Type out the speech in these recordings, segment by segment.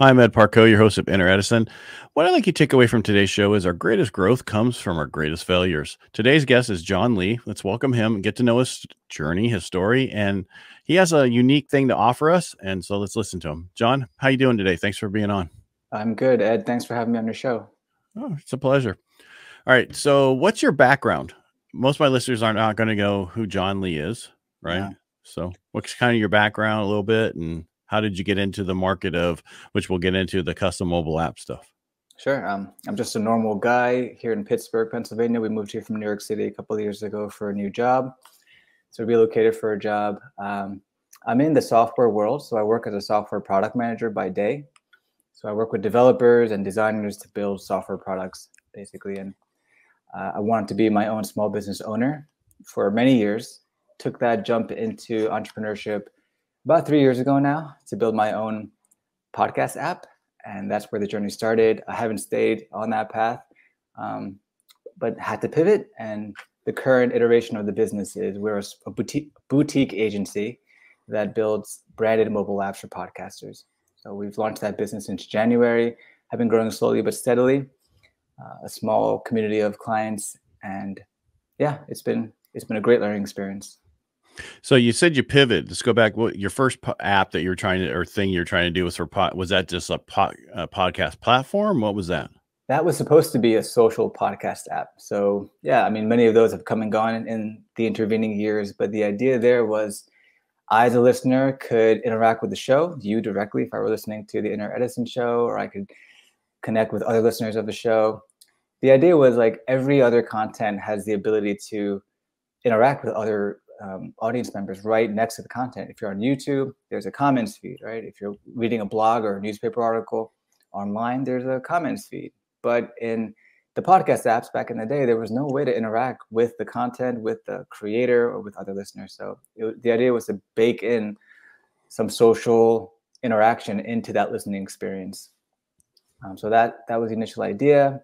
Hi, I'm Ed Parcaut, your host of Edison. What I'd like you to take away from today's show is our greatest growth comes from our greatest failures. Today's guest is John Lee. Let's welcome him and get to know his journey, his story, and he has a unique thing to offer us. And so let's listen to him. John, how you doing today? Thanks for being on. I'm good, Ed. Thanks for having me on your show. Oh, it's a pleasure. All right. So what's your background? Most of my listeners are not going to know who John Lee is, right? Yeah. So what's kind of your background a little bit, and how did you get into the market of, which we'll get into, the custom mobile app stuff? Sure. I'm just a normal guy here in Pittsburgh, Pennsylvania. We moved here from New York City a couple of years ago for a new job. So relocated for a job. I'm in the software world. So I work as a software product manager by day. So I work with developers and designers to build software products, basically. And I wanted to be my own small business owner for many years. Took that jump into entrepreneurship about 3 years ago now to build my own podcast app. And that's where the journey started. I haven't stayed on that path, but had to pivot. And the current iteration of the business is we're a boutique agency that builds branded mobile apps for podcasters. So we've launched that business since January. Have been growing slowly but steadily. A small community of clients, and yeah, it's been a great learning experience. So you said you pivot. Let's go back. What your first app that you were trying to, or thing you're trying to do was for was that just a podcast platform? What was that? That was supposed to be a social podcast app. So yeah, I mean, many of those have come and gone in the intervening years, but the idea there was I, as a listener, could interact with the show, you directly, if I were listening to the Edison show, or I could connect with other listeners of the show. The idea was like every other content has the ability to interact with other audience members right next to the content. If you're on YouTube, there's a comments feed, right? If you're reading a blog or a newspaper article online, there's a comments feed. But in the podcast apps back in the day, there was no way to interact with the content, with the creator, or with other listeners. So the idea was to bake in some social interaction into that listening experience. So that was the initial idea.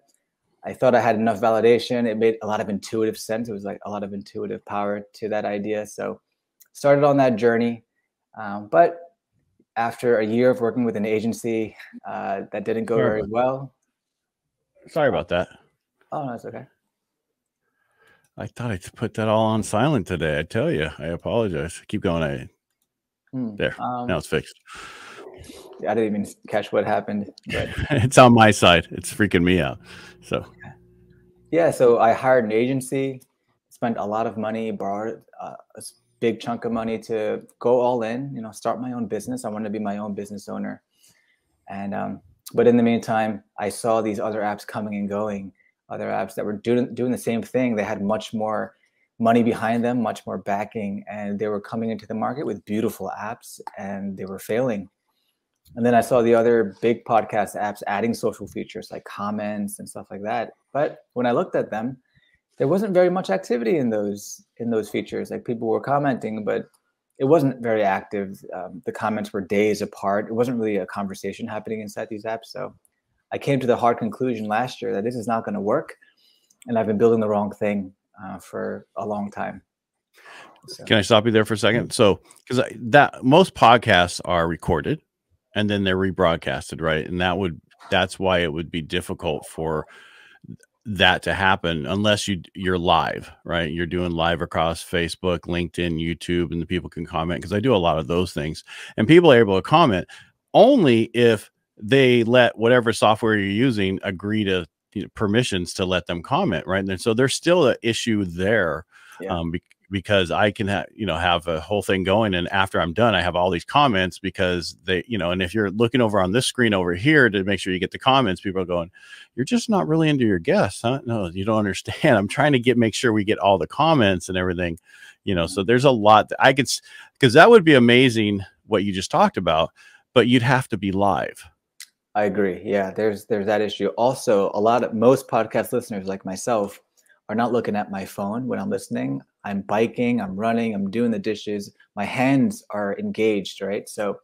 I thought I had enough validation. It made a lot of intuitive sense. It was like a lot of intuitive power to that idea. So started on that journey. But after a year of working with an agency, that didn't go very well. Sorry about that. Oh, no, that's okay. I thought I put that all on silent today. I tell you, I apologize. Keep going. There. Now it's fixed. I didn't even catch what happened. But it's on my side. It's freaking me out. So yeah, so I hired an agency, spent a lot of money, borrowed a big chunk of money to go all in, start my own business. I wanted to be my own business owner. And but in the meantime, I saw these other apps coming and going, other apps that were doing the same thing. They had much more money behind them, much more backing, and they were coming into the market with beautiful apps, and they were failing. And then I saw the other big podcast apps adding social features like comments and stuff like that. But when I looked at them, there wasn't very much activity in those features. Like people were commenting, but it wasn't very active. The comments were days apart. It wasn't really a conversation happening inside these apps. So I came to the hard conclusion last year that this is not going to work. And I've been building the wrong thing for a long time. So. Can I stop you there for a second? So, because that most podcasts are recorded and then they're rebroadcasted, right? And that's why it would be difficult for that to happen unless you're live, right? You're doing live across Facebook, LinkedIn, YouTube, and the people can comment, because I do a lot of those things. And people are able to comment only if they let whatever software you're using agree to permissions to let them comment, right? And so there's still an issue there. Yeah. Because I can have a whole thing going, and after I'm done, I have all these comments because they, and if you're looking over on this screen over here to make sure you get the comments, people are going, "You're just not really into your guests, huh?" No, you don't understand. I'm trying to make sure we get all the comments and everything, so there's a lot that I could, because that would be amazing what you just talked about, but you'd have to be live. I agree. Yeah, there's that issue. Also, most podcast listeners like myself are not looking at my phone when I'm listening. I'm biking, I'm running, I'm doing the dishes. My hands are engaged, right? So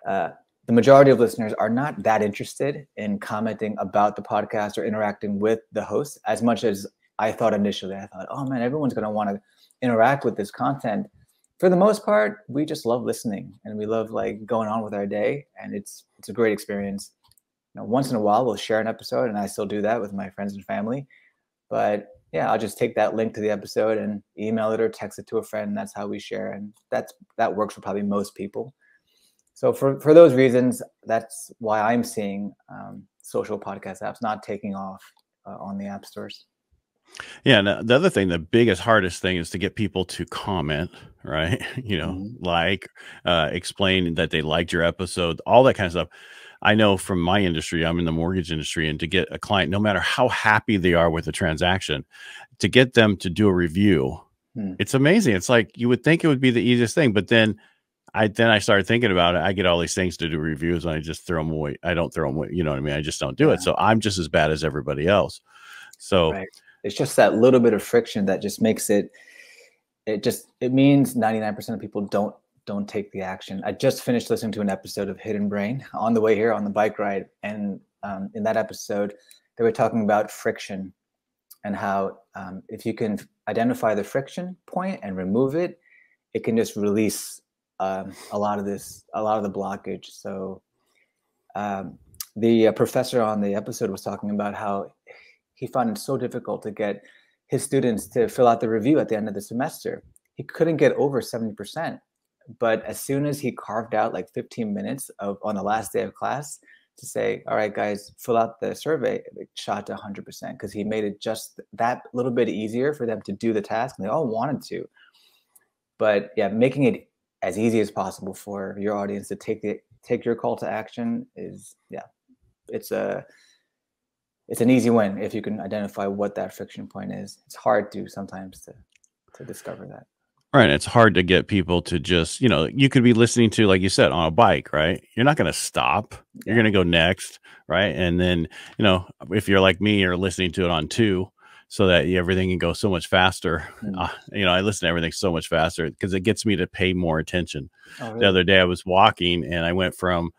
the majority of listeners are not that interested in commenting about the podcast or interacting with the host as much as I thought initially. I thought, oh man, everyone's going to want to interact with this content. For the most part, we just love listening, and we love like going on with our day, and it's a great experience. Once in a while we'll share an episode, and I still do that with my friends and family. But yeah, I'll just take that link to the episode and email it or text it to a friend. And that's how we share, and that works for probably most people. So for those reasons, that's why I'm seeing social podcast apps not taking off on the app stores. Yeah, and the other thing, the biggest, hardest thing is to get people to comment, right? Like, explain that they liked your episode, all that kind of stuff. I know from my industry, I'm in the mortgage industry, and to get a client, no matter how happy they are with the transaction, to get them to do a review, it's amazing. It's like you would think it would be the easiest thing, but then I started thinking about it. I get all these things to do reviews, and I just throw them away. I don't throw them away. You know what I mean? I just don't do it. So I'm just as bad as everybody else. So right. It's just that little bit of friction that just makes it. It means 99% of people don't take the action. I just finished listening to an episode of Hidden Brain on the way here on the bike ride, and in that episode, they were talking about friction and how if you can identify the friction point and remove it, it can just release a lot of the blockage. So the professor on the episode was talking about how he found it so difficult to get his students to fill out the review at the end of the semester. He couldn't get over 70%. But as soon as he carved out like 15 minutes on the last day of class to say, all right, guys, fill out the survey, it shot to 100% because he made it just that little bit easier for them to do the task. And they all wanted to. But yeah, making it as easy as possible for your audience to take your call to action is, it's an easy win if you can identify what that friction point is. It's hard sometimes to discover that. Right. It's hard to get people to just, you could be listening to, like you said, on a bike, right? You're not going to stop. You're going to go next. Right. And then, if you're like me, you're listening to it on 2 so that everything can go so much faster. I listen to everything so much faster because it gets me to pay more attention. Oh, really? The other day I was walking and I went from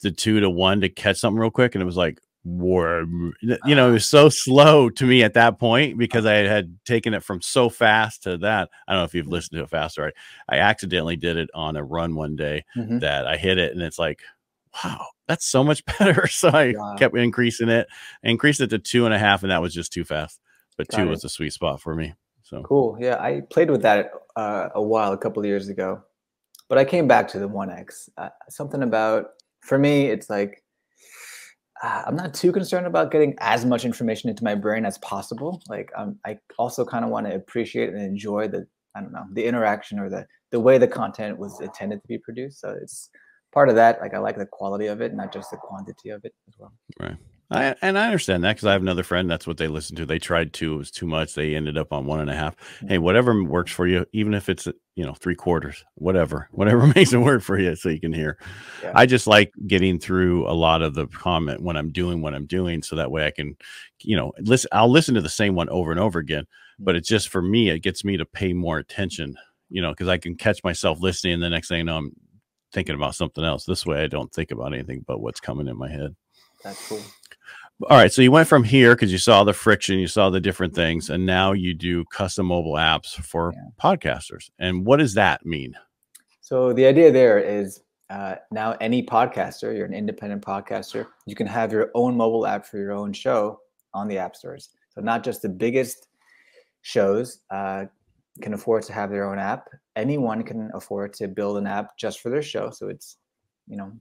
the 2 to 1 to catch something real quick. And it was like, it was so slow to me at that point because I had taken it from so fast to that. I don't know if you've listened to it faster. I accidentally did it on a run one day that I hit it, and it's like, wow, that's so much better. So I kept increased it to 2.5, and that was just too fast. But 2 was the sweet spot for me. So cool. Yeah, I played with that a couple of years ago, but I came back to the 1X. Something about, for me, it's like, I'm not too concerned about getting as much information into my brain as possible. Like I also kind of want to appreciate and enjoy the interaction or the way the content was intended to be produced. So it's part of that. Like I like the quality of it, not just the quantity of it as well. Right. I understand that because I have another friend. That's what they listened to. They tried 2. It was too much. They ended up on 1.5. Hey, whatever works for you, even if it's 3/4, whatever makes it work for you, so you can hear. Yeah. I just like getting through a lot of the comment when I'm doing what I'm doing, so that way I can, listen. I'll listen to the same one over and over again, but it's just for me. It gets me to pay more attention, because I can catch myself listening, and the next thing you know, I'm thinking about something else. This way, I don't think about anything but what's coming in my head. That's cool. All right. So you went from here because you saw the friction, you saw the different things, and now you do custom mobile apps for podcasters. And what does that mean? So the idea there is now any podcaster, you're an independent podcaster, you can have your own mobile app for your own show on the app stores. So not just the biggest shows can afford to have their own app. Anyone can afford to build an app just for their show. So it's,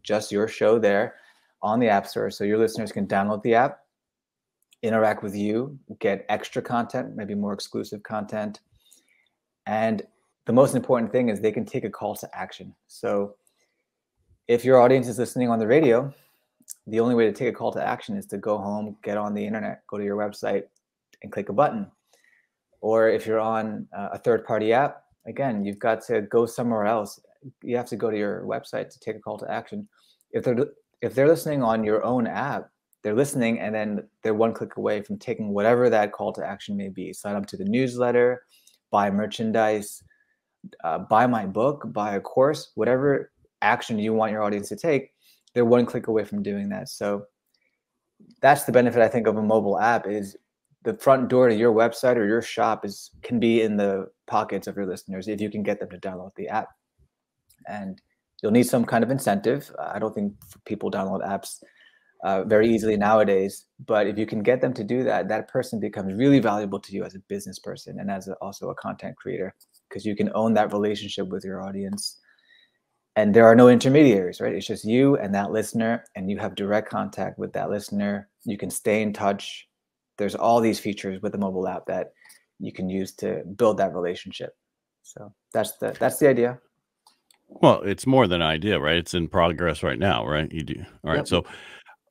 just your show there on the app store. So your listeners can download the app, interact with you, get extra content, maybe more exclusive content. And the most important thing is they can take a call to action. So if your audience is listening on the radio, the only way to take a call to action is to go home, get on the internet, go to your website and click a button. Or if you're on a third-party app, again, you've got to go somewhere else. You have to go to your website to take a call to action. If they're listening on your own app, they're listening and then they're one click away from taking whatever that call to action may be. Sign up to the newsletter, buy merchandise, buy my book, buy a course, whatever action you want your audience to take, they're one click away from doing that. So that's the benefit, I think, of a mobile app is the front door to your website or your shop can be in the pockets of your listeners if you can get them to download the app. And you'll need some kind of incentive. I don't think people download apps very easily nowadays, but if you can get them to do that, that person becomes really valuable to you as a business person and as also a content creator, because you can own that relationship with your audience. And there are no intermediaries, right? It's just you and that listener, and you have direct contact with that listener. You can stay in touch. There's all these features with the mobile app that you can use to build that relationship. So that's the idea. Well, it's more than an idea, right? It's in progress right now, right? You do. All right. Yep.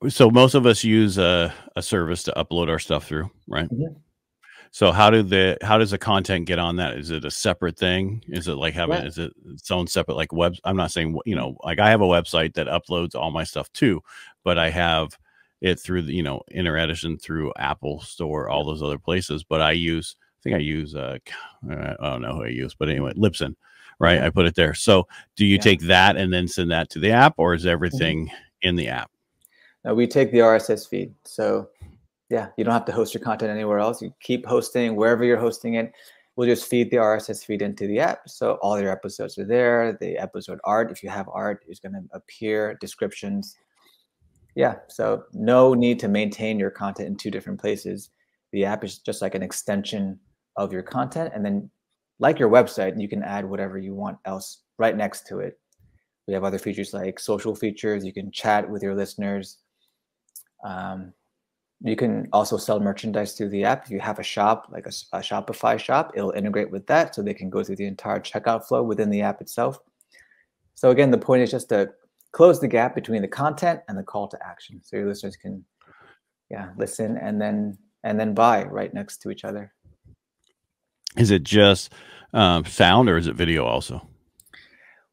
So most of us use a service to upload our stuff through, right? Mm-hmm. So how does the content get on that? Is it a separate thing? Is it like having, is it its own separate like web? I'm not saying, you know, like I have a website that uploads all my stuff too, but I have it through the, you know, Edison, through Apple Store, all those other places. But I use I don't know who I use, but anyway, Libsyn, right? I put it there. So do you take that and then send that to the app, or is everything in the app? No, we take the RSS feed. So yeah, you don't have to host your content anywhere else. You keep hosting wherever you're hosting it. We'll just feed the RSS feed into the app. So all your episodes are there. The episode art, if you have art, is going to appear, descriptions. Yeah, so no need to maintain your content in two different places. The app is just like an extension of your content. And then like your website, you can add whatever you want else right next to it. We have other features like social features. You can chat with your listeners. You can also sell merchandise through the app. If you have a shop, like a Shopify shop, it'll integrate with that so they can go through the entire checkout flow within the app itself. So again, the point is just to close the gap between the content and the call to action. So your listeners can listen and then buy right next to each other. Is it just sound, or is it video also?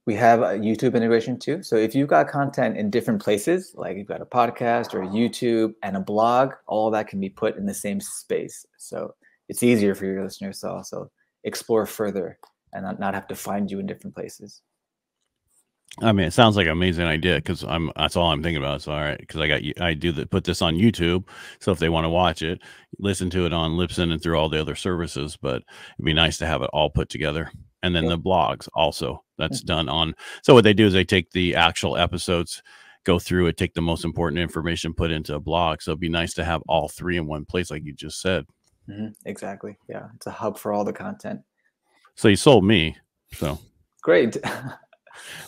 We have a YouTube integration too. So if you've got content in different places, like you've got a podcast or YouTube and a blog, all that can be put in the same space. So it's easier for your listeners to also explore further and not have to find you in different places. I mean, it sounds like an amazing idea, because that's all I'm thinking about. So all right, because put this on YouTube. So if they want to watch it, listen to it on Libsyn and through all the other services, but it'd be nice to have it all put together. And then the blogs also, that's done on. So what they do is they take the actual episodes, go through it, take the most important information, put into a blog. So it'd be nice to have all three in one place, like you just said. Exactly. Yeah. It's a hub for all the content. So you sold me. So great.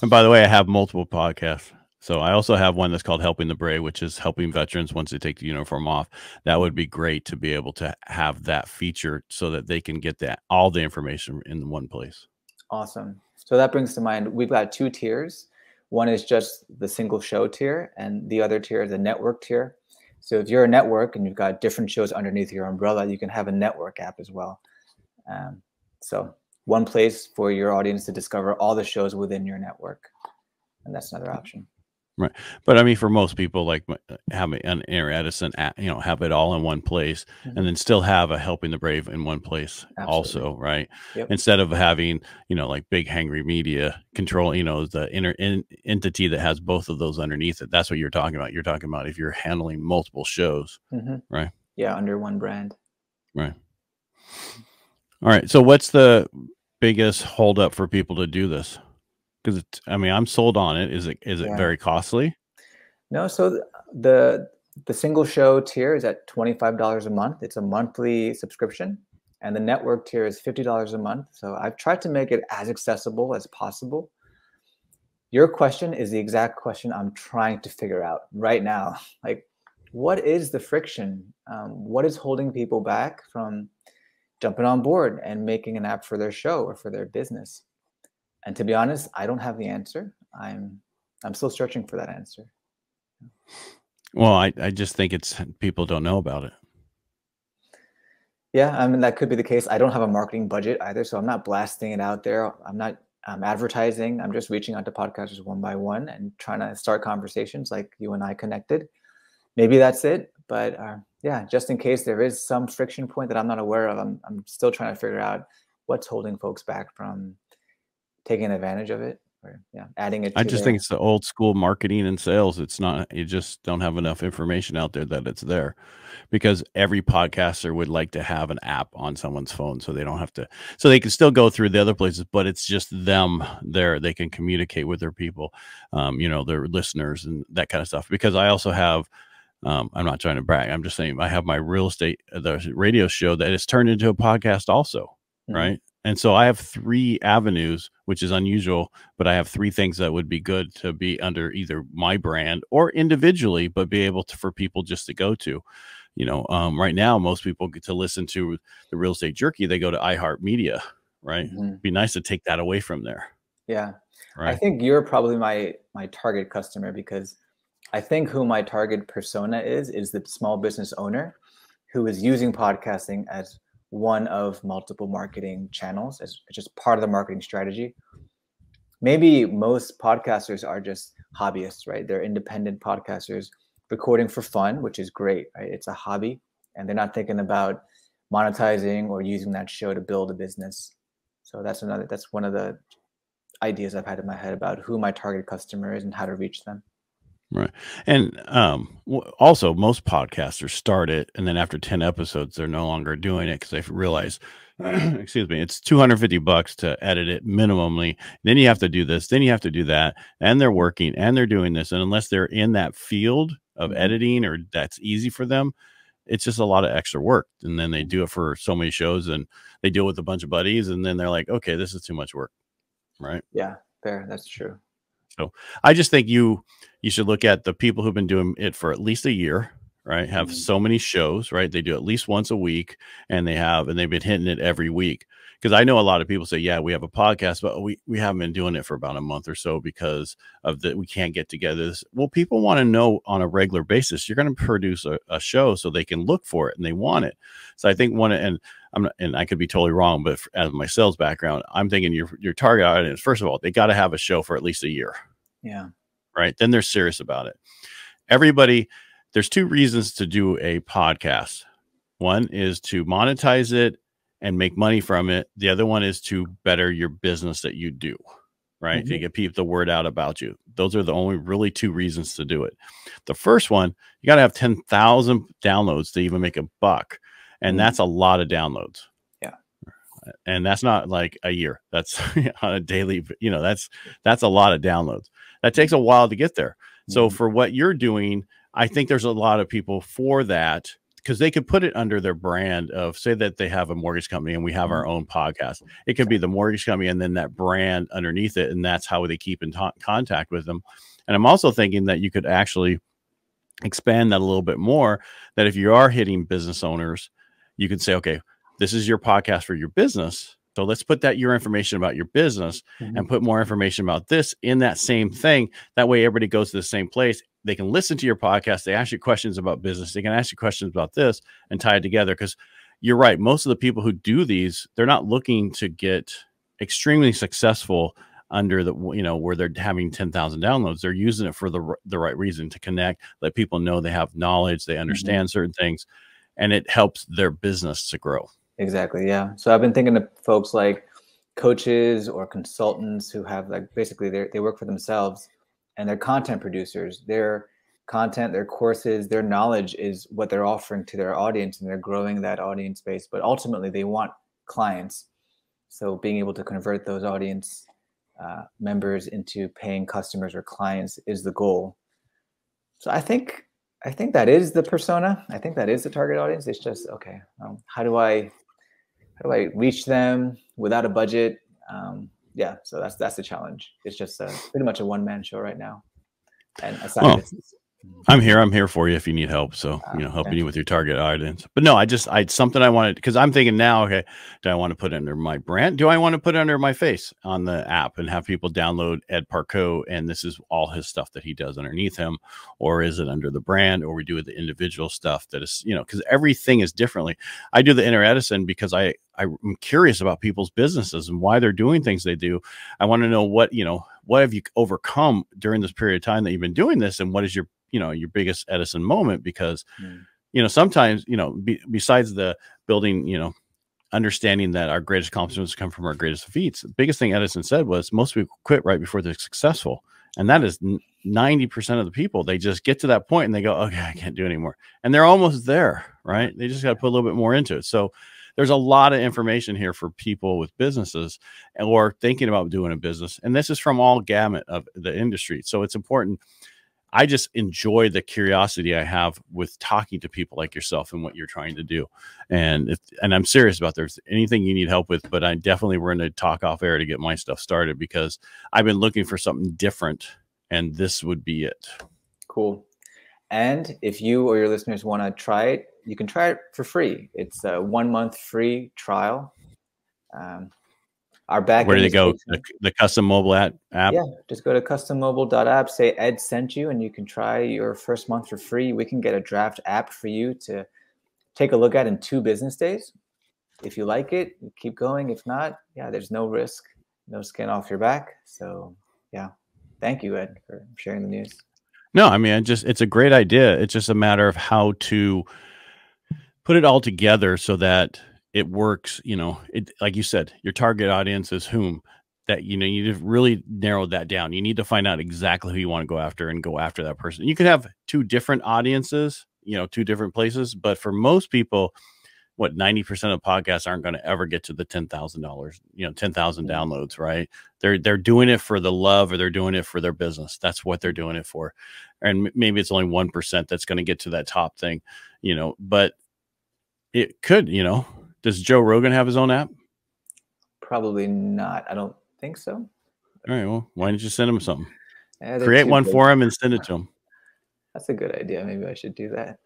And by the way, I have multiple podcasts. So I also have one that's called Helping the Brave, which is helping veterans once they take the uniform off. That would be great to be able to have that feature so that they can get all the information in one place. Awesome. So that brings to mind, we've got two tiers. One is just the single show tier, and the other tier is a network tier. So if you're a network and you've got different shows underneath your umbrella, you can have a network app as well. So one place for your audience to discover all the shows within your network. And that's another option. Right. But I mean, for most people, like have an Edison, have it all in one place, and then still have a Helping the Brave in one place. Absolutely. Also, right. Yep. Instead of having, like big hangry media control, the entity that has both of those underneath it. That's what you're talking about. You're talking about if you're handling multiple shows, right? Yeah. Under one brand. Right. All right. So what's the biggest holdup for people to do this? Because I'm sold on it. Is it very costly? No. So the single show tier is at $25 a month. It's a monthly subscription, and the network tier is $50 a month. So I've tried to make it as accessible as possible. Your question is the exact question I'm trying to figure out right now. Like, what is the friction? What is holding people back from jumping on board and making an app for their show or for their business? And to be honest, I don't have the answer. I'm still searching for that answer. Well, I just think it's people don't know about it. Yeah, that could be the case. I don't have a marketing budget either, so I'm not blasting it out there. I'm not advertising. I'm just reaching out to podcasters one by one and trying to start conversations like you and I connected. Maybe that's it. But yeah, just in case there is some friction point that I'm not aware of, I'm still trying to figure out what's holding folks back from taking advantage of it. or adding it I to just think it's the old school marketing and sales. It's not, you just don't have enough information out there that it's there, because every podcaster would like to have an app on someone's phone so they don't have to, so they can still go through the other places, but it's just them there. They can communicate with their people, their listeners and that kind of stuff. Because I also have, I'm not trying to brag, I'm just saying I have my real estate, the radio show that is turned into a podcast also. Right. And so I have 3 avenues, which is unusual, but I have 3 things that would be good to be under either my brand or individually, but be able to, for people just to go to, right now, most people get to listen to the Real Estate Jerky. They go to iHeartMedia, right? Be nice to take that away from there. Yeah. Right. I think you're probably my target customer, because I think who my target persona is the small business owner who is using podcasting as one of multiple marketing channels, as just part of the marketing strategy. Maybe most podcasters are just hobbyists, right? They're independent podcasters recording for fun, which is great, right? It's a hobby, and they're not thinking about monetizing or using that show to build a business. So that's one of the ideas I've had in my head about who my target customer is and how to reach them. Right. And also, most podcasters start it, and then after 10 episodes, they're no longer doing it because they realize, excuse me, it's $250 to edit it minimally. Then you have to do this, then you have to do that, and they're working and they're doing this. And unless they're in that field of editing, or that's easy for them, it's just a lot of extra work. And then they do it for so many shows, and they deal with a bunch of buddies, and then they're like, okay, this is too much work. Right. Yeah, fair. That's true. So I just think you should look at the people who've been doing it for at least a year, right? Have so many shows, right? They do at least once a week, and they've been hitting it every week. Because I know a lot of people say, yeah, we have a podcast, but we haven't been doing it for about a month or so because of we can't get together. Well, people want to know on a regular basis, you're going to produce a show so they can look for it and they want it. So I think and I could be totally wrong, but as my sales background, I'm thinking your target audience, first of all, they got to have a show for at least a year. Yeah. Right. Then they're serious about it. Everybody, there's 2 reasons to do a podcast. One is to monetize it and make money from it. The other one is to better your business that you do, right? To get the word out about you. Those are the only really 2 reasons to do it. The first one, you got to have 10,000 downloads to even make a buck. And that's a lot of downloads. Yeah. And that's not like a year. That's on a daily, that's a lot of downloads. That takes a while to get there. So for what you're doing, I think there's a lot of people for that, because they could put it under their brand of, say that they have a mortgage company and we have our own podcast. It could be the mortgage company and then that brand underneath it. And that's how they keep in contact with them. And I'm also thinking that you could actually expand that a little bit more, that if you are hitting business owners, you can say, okay, this is your podcast for your business. So let's put your information about your business and put more information about this in that same thing. That way everybody goes to the same place. They can listen to your podcast. They ask you questions about business. They can ask you questions about this and tie it together. Because you're right. Most of the people who do these, they're not looking to get extremely successful under the, where they're having 10,000 downloads. They're using it for the right reason, to connect, let people know they have knowledge, they understand certain things, and it helps their business to grow. Exactly. Yeah. So I've been thinking of folks like coaches or consultants who have, like, basically they work for themselves, and they're content producers. Their content, their courses, their knowledge is what they're offering to their audience, and they're growing that audience base. But ultimately they want clients. So being able to convert those audience members into paying customers or clients is the goal. So I think that is the persona. I think that is the target audience. It's just, okay, how do I reach them without a budget? Yeah, so that's the challenge. It's just pretty much a one-man show right now, and a side business. I'm here for you if you need help. So, helping you with your target audience. But no, something I wanted, because I'm thinking now, okay, do I want to put it under my brand? Do I want to put it under my face on the app and have people download Ed Parcaut, and this is all his stuff that he does underneath him? Or is it under the brand, or we do the individual stuff that is, because everything is differently. I do the inner Edison because I'm curious about people's businesses and why they're doing things they do. I want to know what have you overcome during this period of time that you've been doing this, and what is your biggest Edison moment? Because, sometimes, besides the building, understanding that our greatest accomplishments come from our greatest defeats. The biggest thing Edison said was most people quit right before they're successful. And that is 90% of the people. They just get to that point and they go, okay, I can't do it anymore. And they're almost there, right? They just got to put a little bit more into it. So there's a lot of information here for people with businesses or thinking about doing a business. And this is from all gamut of the industry. So it's important. I just enjoy the curiosity I have with talking to people like yourself and what you're trying to do. And I'm serious about there's anything you need help with, but I definitely we're going to talk off air to get my stuff started because I've been looking for something different and this would be it. Cool. And if you or your listeners want to try it, you can try it for free. It's a 1 month free trial. Our back. Where do they go? The custom mobile app? Yeah, just go to custommobile.app, say Ed sent you, and you can try your first month for free. We can get a draft app for you to take a look at in 2 business days. If you like it, you keep going. If not, yeah, there's no risk, no skin off your back. So yeah, thank you, Ed, for sharing the news. No, I mean, it's a great idea. It's just a matter of how to put it all together so that it works. You know, it, like you said, your target audience is whom that, you know, you need to really narrow that down. You need to find out exactly who you want to go after and go after that person. You could have 2 different audiences, you know, 2 different places. But for most people, what 90% of podcasts aren't going to ever get to the $10,000, you know, 10,000 downloads, right? They're doing it for the love or they're doing it for their business. That's what they're doing it for. And maybe it's only 1% that's going to get to that top thing, you know, but it could, you know, does Joe Rogan have his own app? Probably not. I don't think so. All right. Well, why don't you send him something? Create one for him and send it to him. That's a good idea. Maybe I should do that.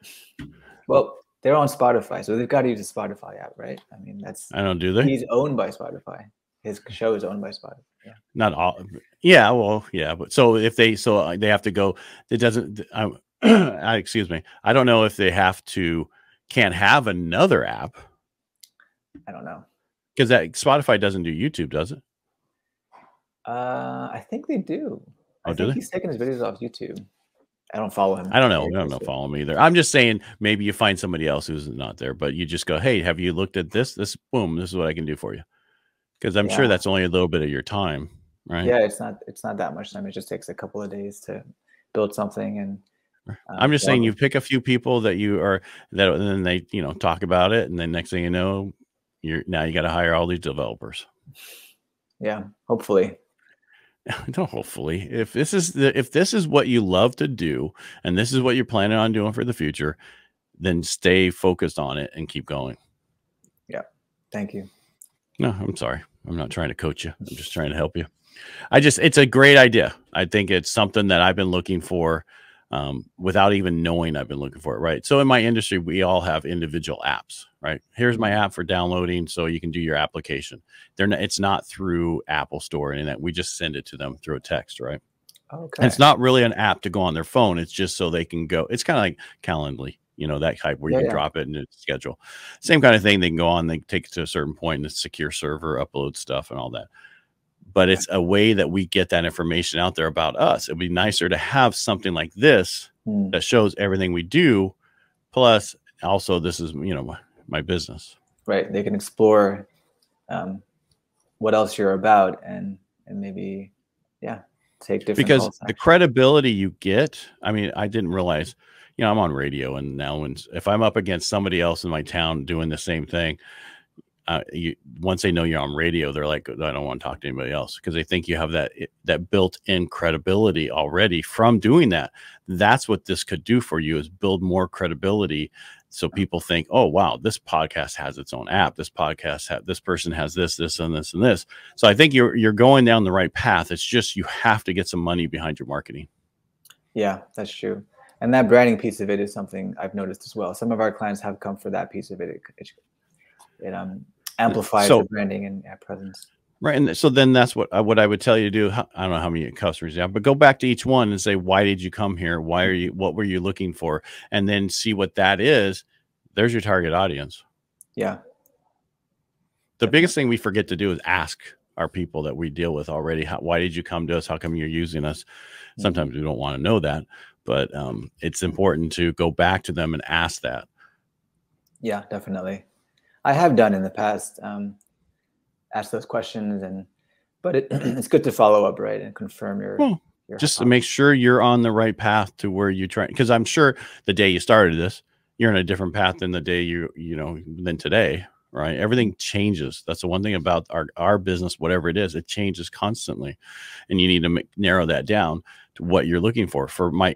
Well, they're on Spotify, so they've got to use the Spotify app, right? I mean, that's. I don't do they? He's owned by Spotify. His show is owned by Spotify. Yeah. Not all. Yeah. Well, yeah. But so if they have to go, it doesn't, excuse me. I don't know if they can't have another app. I don't know. Because that Spotify doesn't do YouTube, does it? I think they do. Oh, do they? He's taking his videos off YouTube. I don't follow him. I don't know. I don't follow him either. I'm just saying maybe you find somebody else who's not there, but you just go, hey, have you looked at this? Boom, this is what I can do for you. Because I'm sure that's only a little bit of your time, right? Yeah, it's not that much time. It just takes a couple of days to build something. And I'm just saying you pick a few people that and then they, you know, talk about it. And then next thing you know, you got to hire all these developers. Yeah, hopefully. No, hopefully, if this is what you love to do and this is what you're planning on doing for the future, then stay focused on it and keep going. Yeah. Thank you. No, I'm sorry. I'm not trying to coach you. I'm just trying to help you. It's a great idea. I think it's something that I've been looking for without even knowing I've been looking for it. Right. So in my industry, we all have individual apps, right? Here's my app for downloading. So you can do your application. It's not through Apple Store and that we just send it to them through a text, right? Okay. And it's not really an app to go on their phone. It's just so they can go. It's kind of like Calendly, you know, that type where you can drop it and it's schedule. Same kind of thing. They can go on, they take it to a certain point in a secure server, upload stuff and all that. But it's a way that we get that information out there about us. It'd be nicer to have something like this that shows everything we do. Plus, also, this is, you know, my business. Right. They can explore what else you're about and maybe, take different because the credibility you get. I mean, I didn't realize, you know, I'm on radio and now if I'm up against somebody else in my town doing the same thing, once they know you're on radio, they're like, I don't want to talk to anybody else because they think you have that built-in credibility already from doing that. That's what this could do for you is build more credibility. So people think, oh, wow, this podcast has its own app. This person has this, and this, and this. So I think you're going down the right path. It's just, you have to get some money behind your marketing. Yeah, that's true. And that branding piece of it is something I've noticed as well. Some of our clients have come for that piece of it. It amplifies the branding and presence. Right. And so then that's what I would tell you to do. I don't know how many customers you have, but go back to each one and say, why did you come here? What were you looking for? And then see what that is. There's your target audience. Yeah. The biggest thing we forget to do is ask our people that we deal with already. Why did you come to us? How come you're using us? Sometimes we don't want to know that, but it's important to go back to them and ask that. Yeah, definitely. I have done in the past, ask those questions, but it's good to follow up, right, and confirm your just to make sure you're on the right path to where you try. Because I'm sure the day you started this, you're in a different path than the day than today, right? Everything changes. That's the one thing about our business, whatever it is, it changes constantly, and you need to narrow that down to what you're looking for.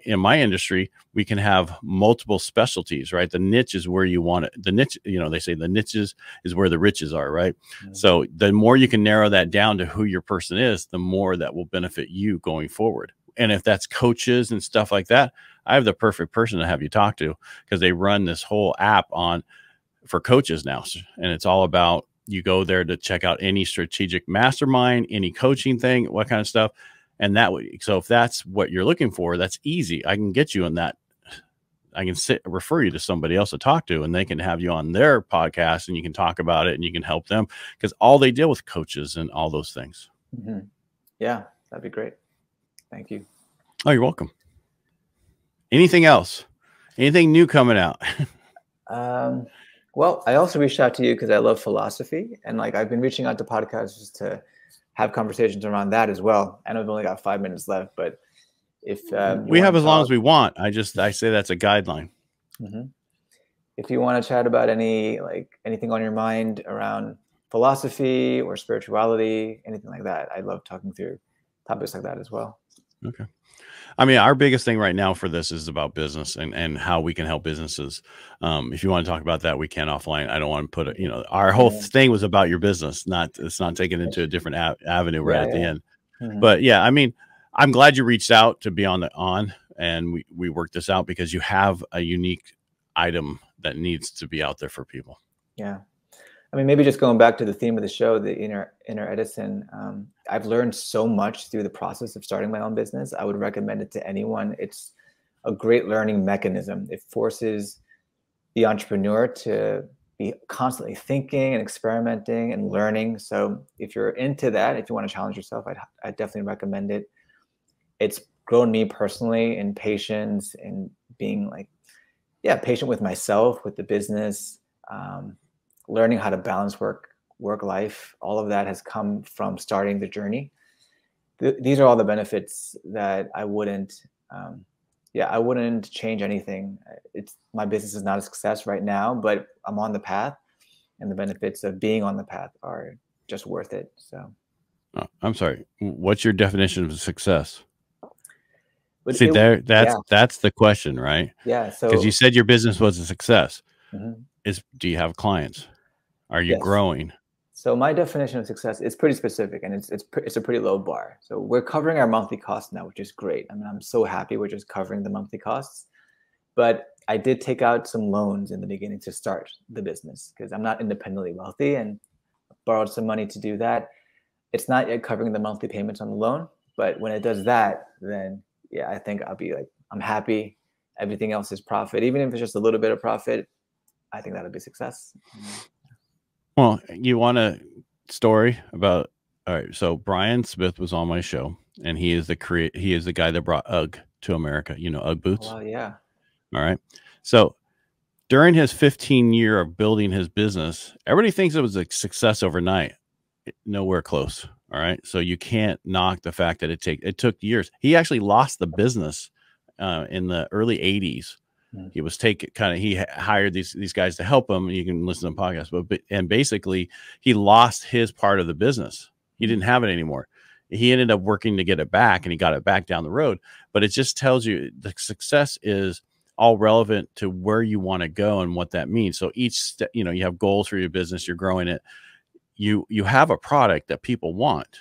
In my industry, we can have multiple specialties, right? The niche is where you want it. The niche, they say the niches is where the riches are, right? Mm-hmm. So the more you can narrow that down to who your person is, the more that will benefit you going forward. And if that's coaches and stuff like that, I have the perfect person to have you talk to, because they run this whole app for coaches now. And it's all about, you go there to check out any strategic mastermind, any coaching thing, what kind of stuff. And so if that's what you're looking for, that's easy. I can get you in that. I can refer you to somebody else to talk to, and they can have you on their podcast, and you can talk about it, and you can help them, because all they deal with coaches and all those things. Mm-hmm. Yeah, that'd be great. Thank you. Oh, you're welcome. Anything else? Anything new coming out? Well, I also reached out to you because I love philosophy, and I've been reaching out to podcasters to have conversations around that as well. I know we've only got 5 minutes left, but if we have as long as we want, I say that's a guideline. Mm-hmm. If you want to chat about anything on your mind around philosophy or spirituality, anything like that, I love talking through topics like that as well. Okay. I mean, our biggest thing right now for this is about business and how we can help businesses. If you want to talk about that, we can offline. I don't want to put it, our whole thing was about your business, it's not taken into a different avenue at the end. Mm-hmm. But yeah, I mean, I'm glad you reached out to be on and we worked this out, because you have a unique item that needs to be out there for people. Yeah. I mean, maybe just going back to the theme of the show, the inner Edison, I've learned so much through the process of starting my own business. I would recommend it to anyone. It's a great learning mechanism. It forces the entrepreneur to be constantly thinking and experimenting and learning. So if you're into that, if you want to challenge yourself, I'd definitely recommend it. It's grown me personally in patience and being patient with myself, with the business, learning how to balance work life. All of that has come from starting the journey. These are all the benefits that I wouldn't change anything. My business is not a success right now, but I'm on the path, and the benefits of being on the path are just worth it. So, I'm sorry. What's your definition of success? See, that's the question, right? Yeah. So, because you said your business was a success. Mm-hmm. Do you have clients? Are you growing? So my definition of success is pretty specific, and it's a pretty low bar. So we're covering our monthly costs now, which is great. I mean, I'm so happy we're just covering the monthly costs. But I did take out some loans in the beginning to start the business, because I'm not independently wealthy, and borrowed some money to do that. It's not yet covering the monthly payments on the loan, but when it does that, then yeah, I think I'll be I'm happy. Everything else is profit. Even if it's just a little bit of profit, I think that'll be success. Well, you want a story about? All right, so Brian Smith was on my show, and he is the guy that brought UGG to America. UGG boots. Oh, yeah. All right. So during his 15-year of building his business, everybody thinks it was a success overnight. Nowhere close. All right. So you can't knock the fact that it took years. He actually lost the business in the early 80s. He was he hired these guys to help him. You can listen to the podcast, and basically he lost his part of the business. He didn't have it anymore. He ended up working to get it back, and he got it back down the road. But it just tells you the success is all relevant to where you want to go and what that means. So each step, you have goals for your business, you're growing it. You have a product that people want.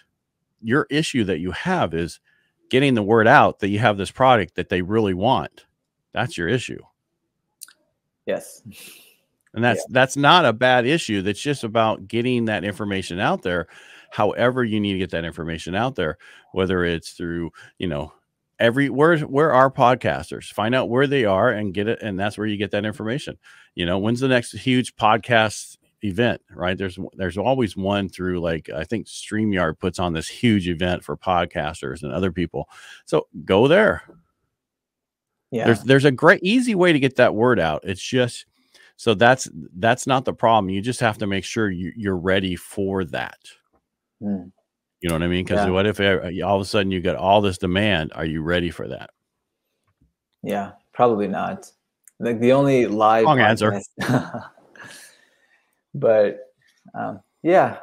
Your issue that you have is getting the word out that you have this product that they really want. That's your issue. Yes. And that's not a bad issue. That's just about getting that information out there. However you need to get that information out there, whether it's through, where are podcasters? Find out where they are and get it. And that's where you get that information. When's the next huge podcast event, right? There's always one through I think StreamYard puts on this huge event for podcasters and other people. So go there. Yeah. There's a great easy way to get that word out. It's just So that's not the problem. You just have to make sure you're ready for that. Mm. You know what I mean? Because Yeah. what if all of a sudden you got all this demand? Are you ready for that? Yeah, probably not. Like the only live Wrong podcast. answer. But yeah,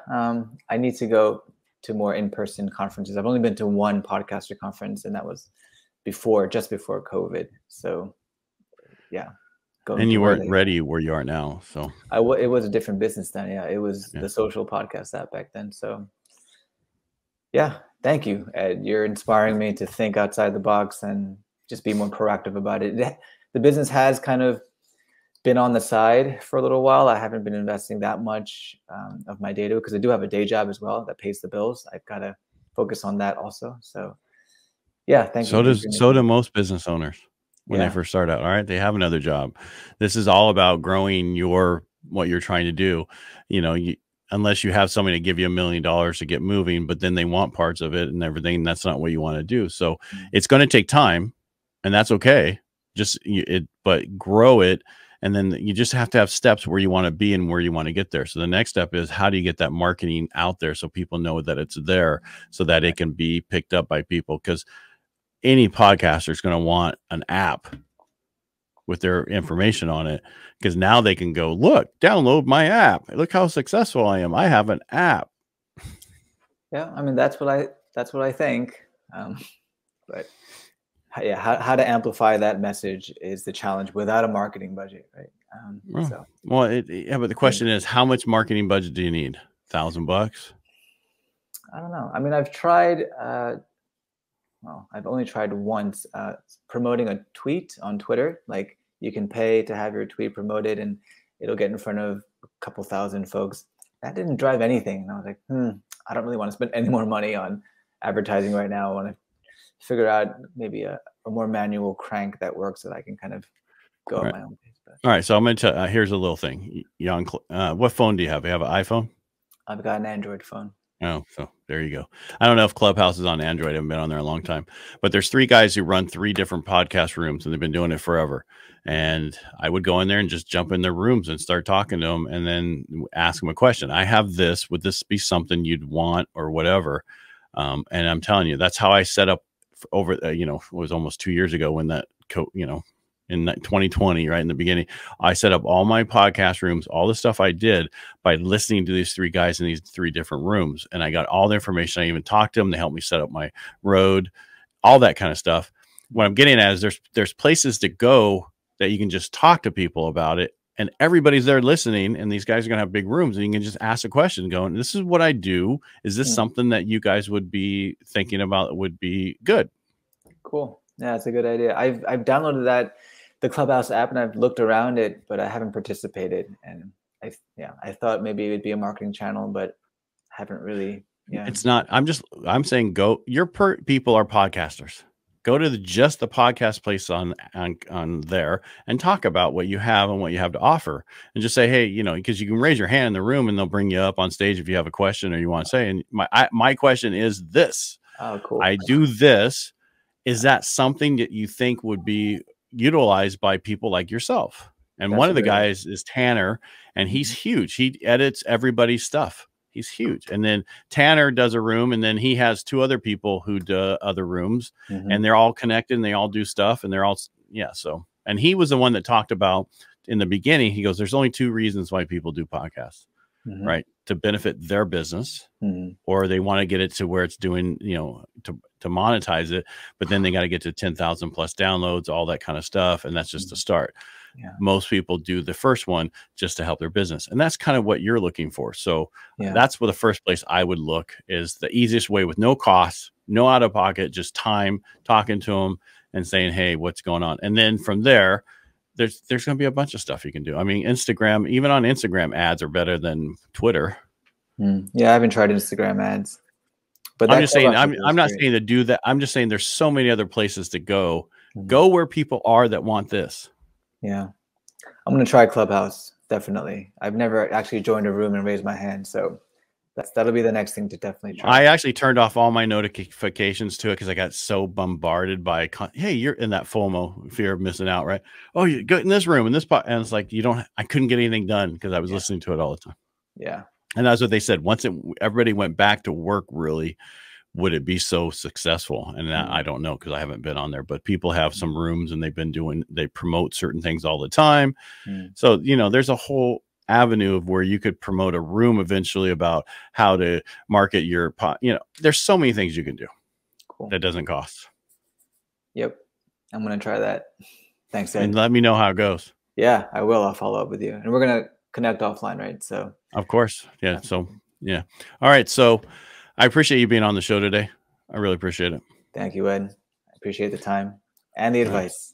I need to go to more in-person conferences. I've only been to one podcaster conference, and that was just before COVID. So yeah. And you weren't ready where you are now. So it was a different business then. Yeah, it was the social podcast app back then. So yeah, thank you, Ed. You're inspiring me to think outside the box and just be more proactive about it. The business has kind of been on the side for a little while. I haven't been investing that much of my data because I do have a day job as well that pays the bills. I've got to focus on that also. So yeah, thank you. So do most business owners when they first start out. All right, they have another job. This is all about growing what you're trying to do. You know, unless you have somebody to give you $1 million to get moving, but then they want parts of it and everything. That's not what you want to do. So it's going to take time, and that's okay. But grow it. And then you just have to have steps where you want to be and where you want to get there. So the next step is, how do you get that marketing out there so people know that it's there, so that it can be picked up by people? Because any podcaster is going to want an app with their information on it, because now they can go, look, download my app. Look how successful I am. I have an app. Yeah, I mean, that's what I think. But yeah, how to amplify that message is the challenge without a marketing budget, right? But the question is, how much marketing budget do you need? $1,000? I don't know. I mean, I've tried. I've only tried once promoting a tweet on Twitter. Like, you can pay to have your tweet promoted, and it'll get in front of a couple thousand folks. That didn't drive anything, and I was like, I don't really want to spend any more money on advertising right now. I want to figure out maybe a more manual crank that works, so that I can kind of go at my own pace. All right, so I'm going to tell here's a little thing. What phone do you have? You have an iPhone? I've got an Android phone. Oh, so there you go. I don't know if Clubhouse is on Android. I haven't been on there a long time, but there's 3 guys who run 3 different podcast rooms, and they've been doing it forever. And I would go in there and just jump in their rooms and start talking to them, and then ask them a question. I have this. Would this be something you'd want, or whatever? And I'm telling you, that's how I set up over, it was almost 2 years ago when that, in 2020, right in the beginning, I set up all my podcast rooms, all the stuff I did by listening to these 3 guys in these 3 different rooms. And I got all the information. I even talked to them. They helped me set up my road, all that kind of stuff. What I'm getting at is there's places to go that you can just talk to people about it, and everybody's there listening. And these guys are going to have big rooms, and you can just ask a question going, this is what I do. Is this something that you guys would be thinking about would be good? Cool. Yeah, it's a good idea. I've downloaded the Clubhouse app, and I've looked around it, but I haven't participated. And I thought maybe it would be a marketing channel, but haven't really. Yeah, it's not. I'm saying go. People are podcasters. Go to just the podcast place on there and talk about what you have and what you have to offer, and just say, hey, because you can raise your hand in the room and they'll bring you up on stage if you have a question or you want to say. And my question is this. Oh, cool. I do this. Is that something that you think would be utilized by people like yourself? And one of the guys is Tanner, and he's huge. He edits everybody's stuff. He's huge. And then Tanner does a room, and then he has 2 other people who do other rooms, and they're all connected, and they all do stuff, and they're all, so, and he was the one that talked about in the beginning. He goes, there's only 2 reasons why people do podcasts, right? To benefit their business, or they want to get it to where it's doing, to monetize it, but then they got to get to 10,000 plus downloads, all that kind of stuff. And that's just the start. Yeah. Most people do the first one just to help their business. And that's kind of what you're looking for. So that's where the first place I would look, is the easiest way with no cost, no out of pocket, just time, talking to them and saying, hey, what's going on? And then from there, there's going to be a bunch of stuff you can do. I mean, Instagram, even on Instagram, ads are better than Twitter. Yeah, I haven't tried Instagram ads. But I'm just saying, I'm not saying to do that. I'm just saying there's so many other places to go. Go where people are that want this. Yeah. I'm going to try Clubhouse. Definitely. I've never actually joined a room and raised my hand. So That'll be the next thing to definitely try. I actually turned off all my notifications to it because I got so bombarded by, hey, you're in that FOMO, fear of missing out, right? Oh, you go in this room, in this pot, and it's like I couldn't get anything done because I was listening to it all the time. Yeah, and that's what they said. Once everybody went back to work, really, would it be so successful? And I don't know because I haven't been on there. But people have some rooms, and they promote certain things all the time. So there's a whole avenue of where you could promote a room eventually about how to market your pot. There's so many things you can do. Cool. That doesn't cost. Yep, I'm gonna try that. Thanks, Ed. And let me know how it goes. Yeah, I will. I'll follow up with you, and we're gonna connect offline, right? So of course, yeah. So yeah, all right. So I appreciate you being on the show today. I really appreciate it. Thank you, Ed. I appreciate the time and the advice.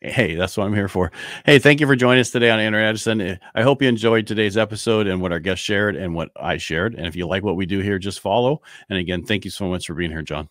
Hey, that's what I'm here for. Hey, thank you for joining us today on Edison. I hope you enjoyed today's episode and what our guests shared and what I shared. And if you like what we do here, just follow. And again, thank you so much for being here, John.